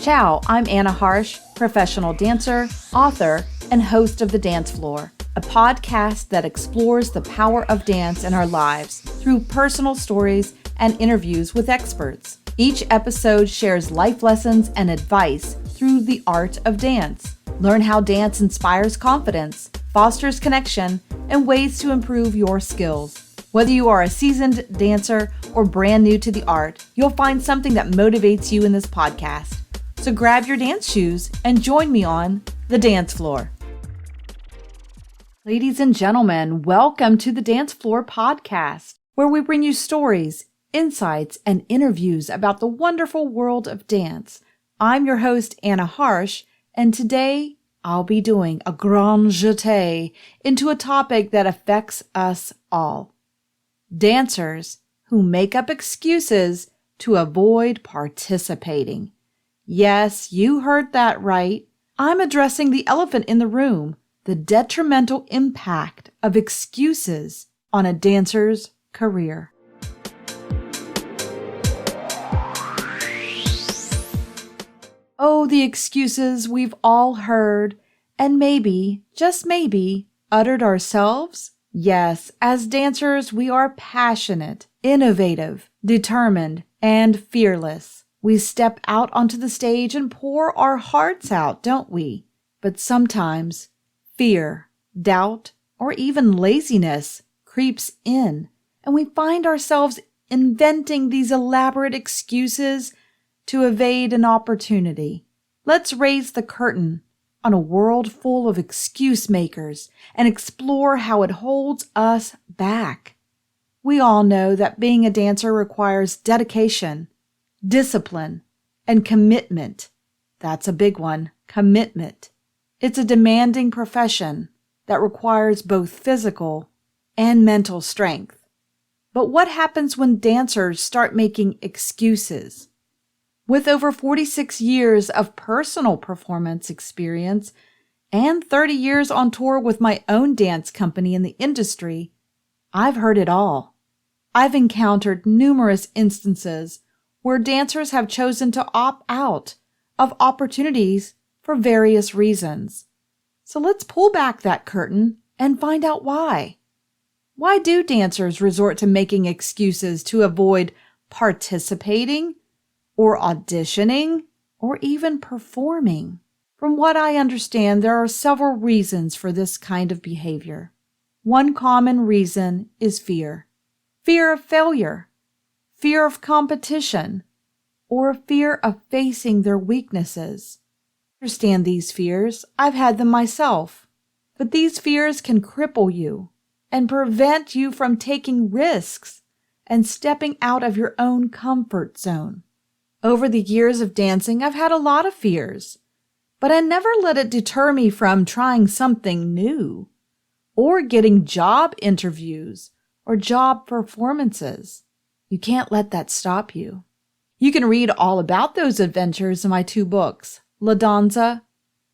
Ciao, I'm Anna Harsh, professional dancer, author, and host of The Dance Floor, a podcast that explores the power of dance in our lives through personal stories and interviews with experts. Each episode shares life lessons and advice through the art of dance. Learn how dance inspires confidence, fosters connection, and ways to improve your skills. Whether you are a seasoned dancer or brand new to the art, you'll find something that motivates you in this podcast. So grab your dance shoes and join me on The Dance Floor. Ladies and gentlemen, welcome to The Dance Floor podcast, where we bring you stories, insights, and interviews about the wonderful world of dance. I'm your host, Anna Harsh, and today I'll be doing a grand jeté into a topic that affects us all. Dancers who make up excuses to avoid participating. Yes, you heard that right. I'm addressing the elephant in the room, the detrimental impact of excuses on a dancer's career. Oh, the excuses we've all heard and maybe, just maybe, uttered ourselves. Yes, as dancers, we are passionate, innovative, determined, and fearless. We step out onto the stage and pour our hearts out, don't we? But sometimes fear, doubt, or even laziness creeps in, and we find ourselves inventing these elaborate excuses to evade an opportunity. Let's raise the curtain on a world full of excuse makers and explore how it holds us back. We all know that being a dancer requires dedication, discipline, and commitment. That's a big one, commitment. It's a demanding profession that requires both physical and mental strength. But what happens when dancers start making excuses? With over 46 years of personal performance experience and 30 years on tour with my own dance company in the industry, I've heard it all. I've encountered numerous instances where dancers have chosen to opt out of opportunities for various reasons. So let's pull back that curtain and find out why. Why do dancers resort to making excuses to avoid participating or auditioning, or even performing? From what I understand, there are several reasons for this kind of behavior. One common reason is fear. Fear of failure, fear of competition, or fear of facing their weaknesses. I understand these fears. I've had them myself. But these fears can cripple you and prevent you from taking risks and stepping out of your own comfort zone. Over the years of dancing, I've had a lot of fears, but I never let it deter me from trying something new or getting job interviews or job performances. You can't let that stop you. You can read all about those adventures in my 2 books, La Danza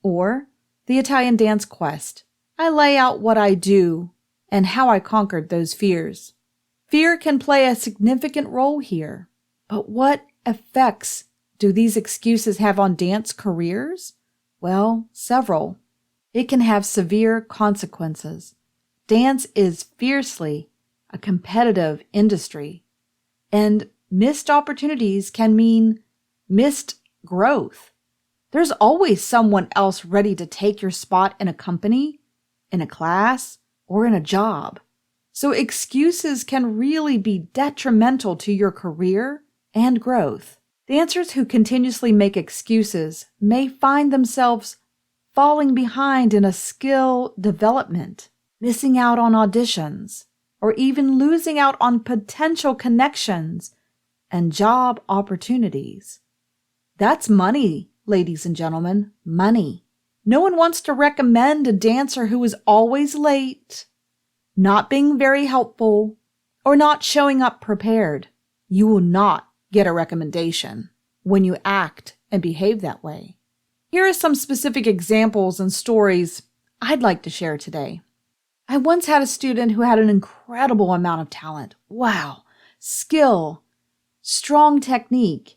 or The Italian Dance Quest. I lay out what I do and how I conquered those fears. Fear can play a significant role here, but what effects do these excuses have on dance careers? Well, several. It can have severe consequences. Dance is fiercely a competitive industry, and missed opportunities can mean missed growth. There's always someone else ready to take your spot in a company, in a class, or in a job. So excuses can really be detrimental to your career and growth. Dancers who continuously make excuses may find themselves falling behind in a skill development, missing out on auditions, or even losing out on potential connections and job opportunities. That's money, ladies and gentlemen, money. No one wants to recommend a dancer who is always late, not being very helpful, or not showing up prepared. You will not get a recommendation when you act and behave that way. Here are some specific examples and stories I'd like to share today. I once had a student who had an incredible amount of talent. Wow, skill, strong technique,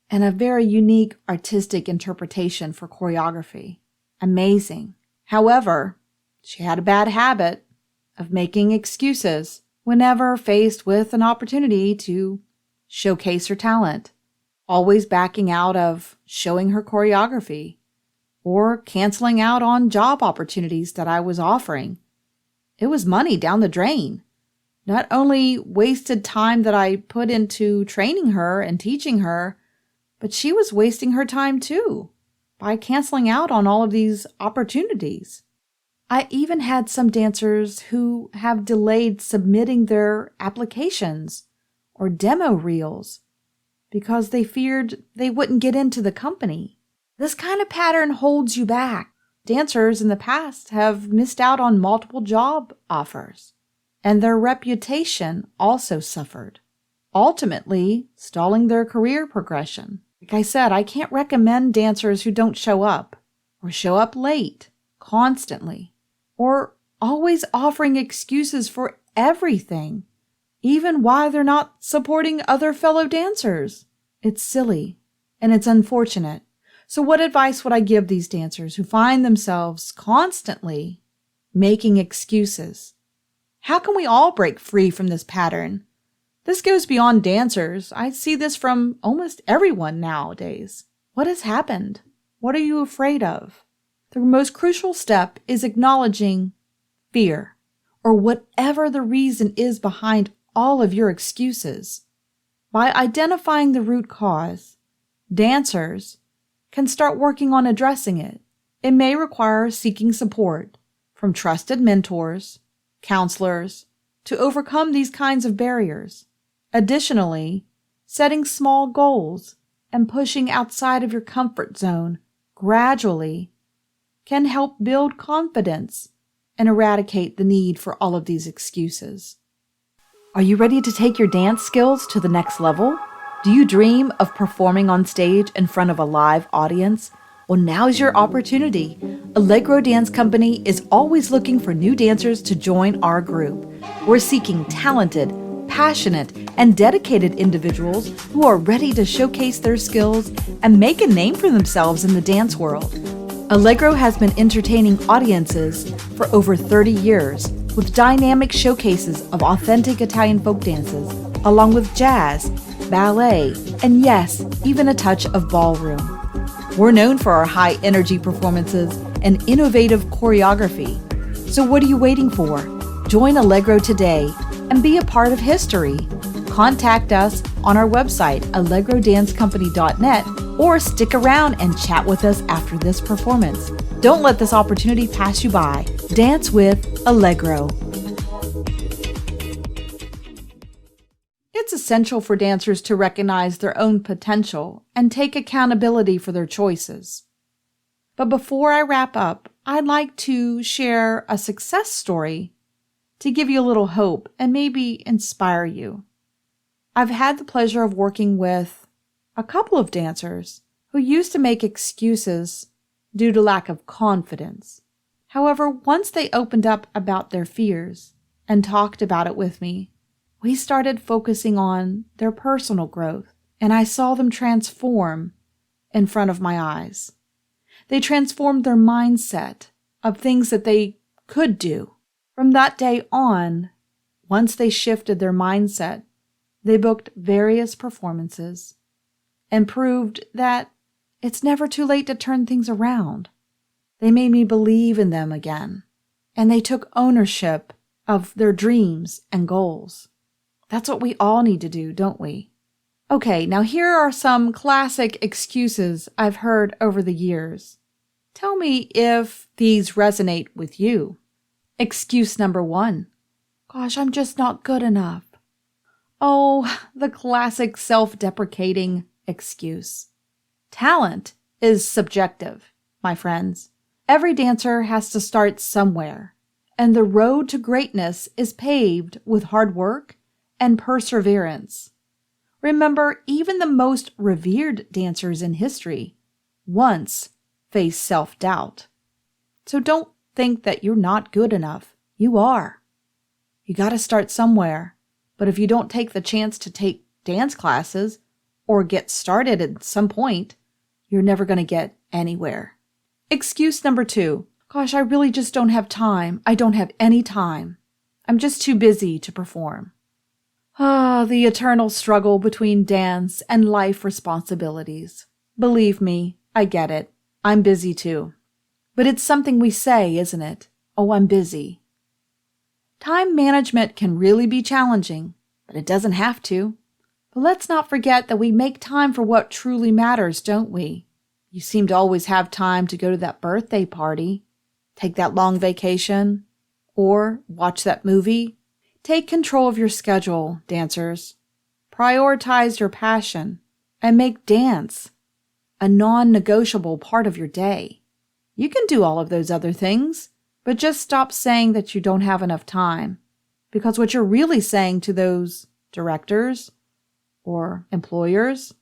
and a very unique artistic interpretation for choreography. Amazing. However, she had a bad habit of making excuses whenever faced with an opportunity to showcase her talent, always backing out of showing her choreography or canceling out on job opportunities that I was offering. It was money down the drain. Not only wasted time that I put into training her and teaching her, but she was wasting her time too by canceling out on all of these opportunities. I even had some dancers who have delayed submitting their applications or demo reels because they feared they wouldn't get into the company. This kind of pattern holds you back. Dancers in the past have missed out on multiple job offers, and their reputation also suffered, ultimately stalling their career progression. Like I said, I can't recommend dancers who don't show up or show up late constantly, or always offering excuses for everything, even why they're not supporting other fellow dancers. It's silly and it's unfortunate. So what advice would I give these dancers who find themselves constantly making excuses? How can we all break free from this pattern? This goes beyond dancers. I see this from almost everyone nowadays. What has happened? What are you afraid of? The most crucial step is acknowledging fear, or whatever the reason is behind all of your excuses. By identifying the root cause, dancers can start working on addressing it. It may require seeking support from trusted mentors, counselors, to overcome these kinds of barriers. Additionally, setting small goals and pushing outside of your comfort zone gradually can help build confidence and eradicate the need for all of these excuses. Are you ready to take your dance skills to the next level? Do you dream of performing on stage in front of a live audience? Well, now's your opportunity. Allegro Dance Company is always looking for new dancers to join our group. We're seeking talented, passionate, and dedicated individuals who are ready to showcase their skills and make a name for themselves in the dance world. Allegro has been entertaining audiences for over 30 years with dynamic showcases of authentic Italian folk dances, along with jazz, ballet, and yes, even a touch of ballroom. We're known for our high-energy performances and innovative choreography. So what are you waiting for? Join Allegro today and be a part of history. Contact us on our website, allegrodancecompany.net, or stick around and chat with us after this performance. Don't let this opportunity pass you by. Dance with Allegro. It's essential for dancers to recognize their own potential and take accountability for their choices. But before I wrap up, I'd like to share a success story to give you a little hope and maybe inspire you. I've had the pleasure of working with a couple of dancers who used to make excuses due to lack of confidence. However, once they opened up about their fears and talked about it with me, we started focusing on their personal growth, and I saw them transform in front of my eyes. They transformed their mindset of things that they could do. From that day on, once they shifted their mindset, they booked various performances and proved that it's never too late to turn things around. They made me believe in them again, and they took ownership of their dreams and goals. That's what we all need to do, don't we? Okay, now here are some classic excuses I've heard over the years. Tell me if these resonate with you. Excuse number 1. Gosh, I'm just not good enough. Oh, the classic self-deprecating excuse. Talent is subjective, my friends. Every dancer has to start somewhere, and the road to greatness is paved with hard work and perseverance. Remember, even the most revered dancers in history once faced self-doubt. So don't think that you're not good enough. You are. You got to start somewhere. But if you don't take the chance to take dance classes or get started at some point, you're never going to get anywhere. Excuse number 2. Gosh, I really just don't have time. I don't have any time. I'm just too busy to perform. The eternal struggle between dance and life responsibilities. Believe me, I get it. I'm busy too. But it's something we say, isn't it? Oh, I'm busy. Time management can really be challenging, but it doesn't have to. But let's not forget that we make time for what truly matters, don't we? You seem to always have time to go to that birthday party, take that long vacation, or watch that movie. Take control of your schedule, dancers. Prioritize your passion and make dance a non-negotiable part of your day. You can do all of those other things, but just stop saying that you don't have enough time, because what you're really saying to those directors or employers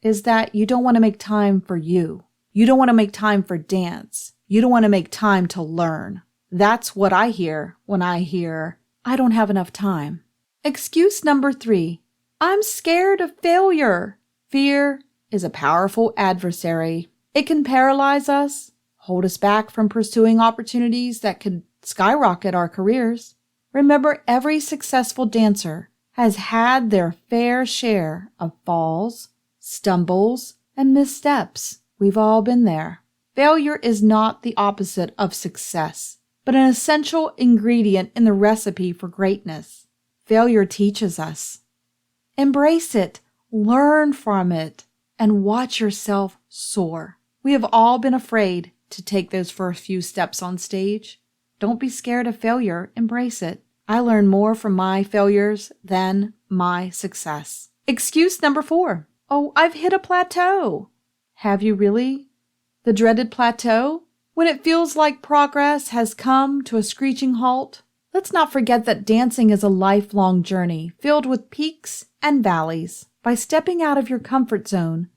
is that you don't want to make time for you. You don't want to make time for dance. You don't want to make time to learn. That's what I hear when I hear, I don't have enough time. Excuse number 3. I'm scared of failure. Fear is a powerful adversary. It can paralyze us, hold us back from pursuing opportunities that could skyrocket our careers. Remember, every successful dancer has had their fair share of falls, stumbles, and missteps. We've all been there. Failure is not the opposite of success, but an essential ingredient in the recipe for greatness. Failure teaches us. Embrace it, learn from it, and watch yourself soar. We have all been afraid to take those first few steps on stage. Don't be scared of failure, embrace it. I learn more from my failures than my success. Excuse number 4. Oh, I've hit a plateau. Have you really? The dreaded plateau? When it feels like progress has come to a screeching halt? Let's not forget that dancing is a lifelong journey filled with peaks and valleys. By stepping out of your comfort zone,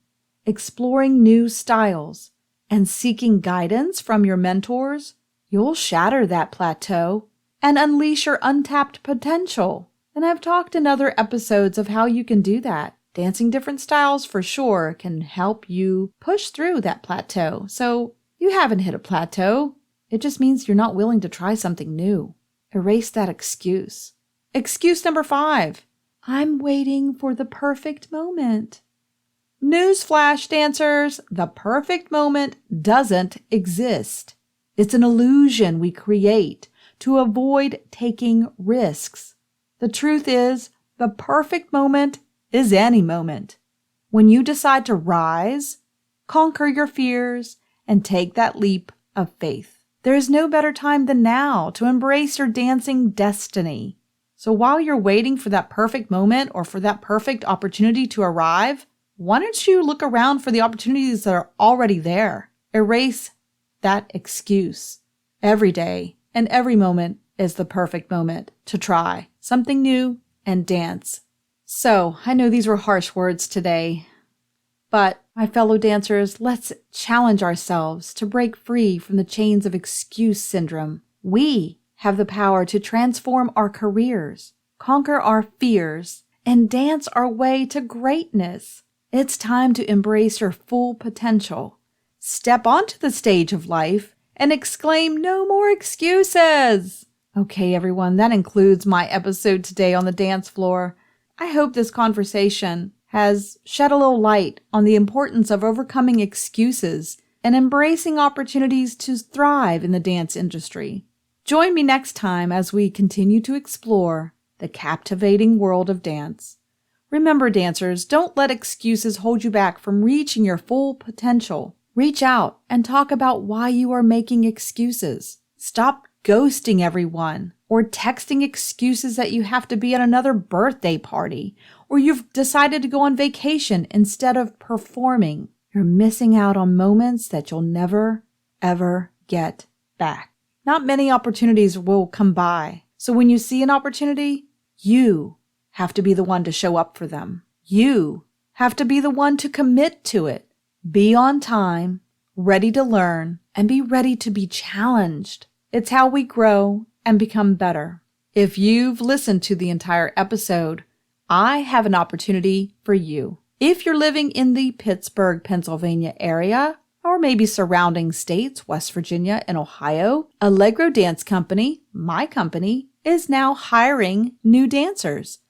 exploring new styles, and seeking guidance from your mentors, you'll shatter that plateau and unleash your untapped potential. And I've talked in other episodes of how you can do that. Dancing different styles for sure can help you push through that plateau. So you haven't hit a plateau. It just means you're not willing to try something new. Erase that excuse. Excuse number 5. I'm waiting for the perfect moment. Newsflash, dancers, the perfect moment doesn't exist. It's an illusion we create to avoid taking risks. The truth is, the perfect moment is any moment. When you decide to rise, conquer your fears, and take that leap of faith. There is no better time than now to embrace your dancing destiny. So while you're waiting for that perfect moment or for that perfect opportunity to arrive, why don't you look around for the opportunities that are already there? Erase that excuse. Every day and every moment is the perfect moment to try something new and dance. So, I know these were harsh words today, but my fellow dancers, let's challenge ourselves to break free from the chains of excuse syndrome. We have the power to transform our careers, conquer our fears, and dance our way to greatness. It's time to embrace your full potential. Step onto the stage of life and exclaim, "No more excuses!" Okay, everyone, that includes my episode today on the dance floor. I hope this conversation has shed a little light on the importance of overcoming excuses and embracing opportunities to thrive in the dance industry. Join me next time as we continue to explore the captivating world of dance. Remember, dancers, don't let excuses hold you back from reaching your full potential. Reach out and talk about why you are making excuses. Stop ghosting everyone or texting excuses that you have to be at another birthday party or you've decided to go on vacation instead of performing. You're missing out on moments that you'll never, ever get back. Not many opportunities will come by. So when you see an opportunity, you have to be the one to show up for them. You have to be the one to commit to it. Be on time, ready to learn, and be ready to be challenged. It's how we grow and become better. If you've listened to the entire episode, I have an opportunity for you. If you're living in the Pittsburgh, Pennsylvania area, or maybe surrounding states, West Virginia and Ohio, Allegro Dance Company, my company, is now hiring new dancers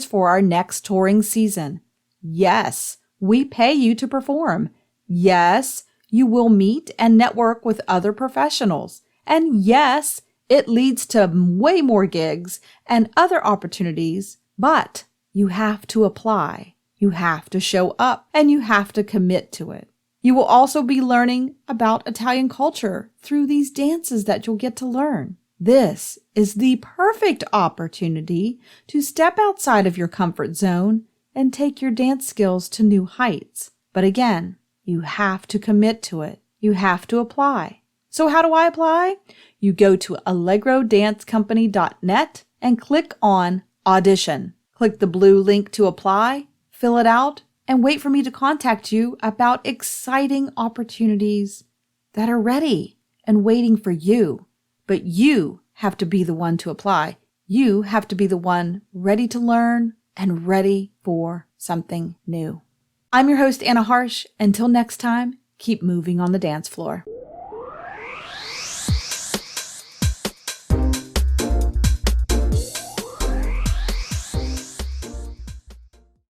for our next touring season. Yes, we pay you to perform. Yes, you will meet and network with other professionals. And yes, it leads to way more gigs and other opportunities, but you have to apply. You have to show up and you have to commit to it. You will also be learning about Italian culture through these dances that you'll get to learn. This is the perfect opportunity to step outside of your comfort zone and take your dance skills to new heights. But again, you have to commit to it. You have to apply. So how do I apply? You go to allegrodancecompany.net and click on Audition. Click the blue link to apply, fill it out, and wait for me to contact you about exciting opportunities that are ready and waiting for you. But you have to be the one to apply. You have to be the one ready to learn and ready for something new. I'm your host, Anna Harsh. Until next time, keep moving on the dance floor.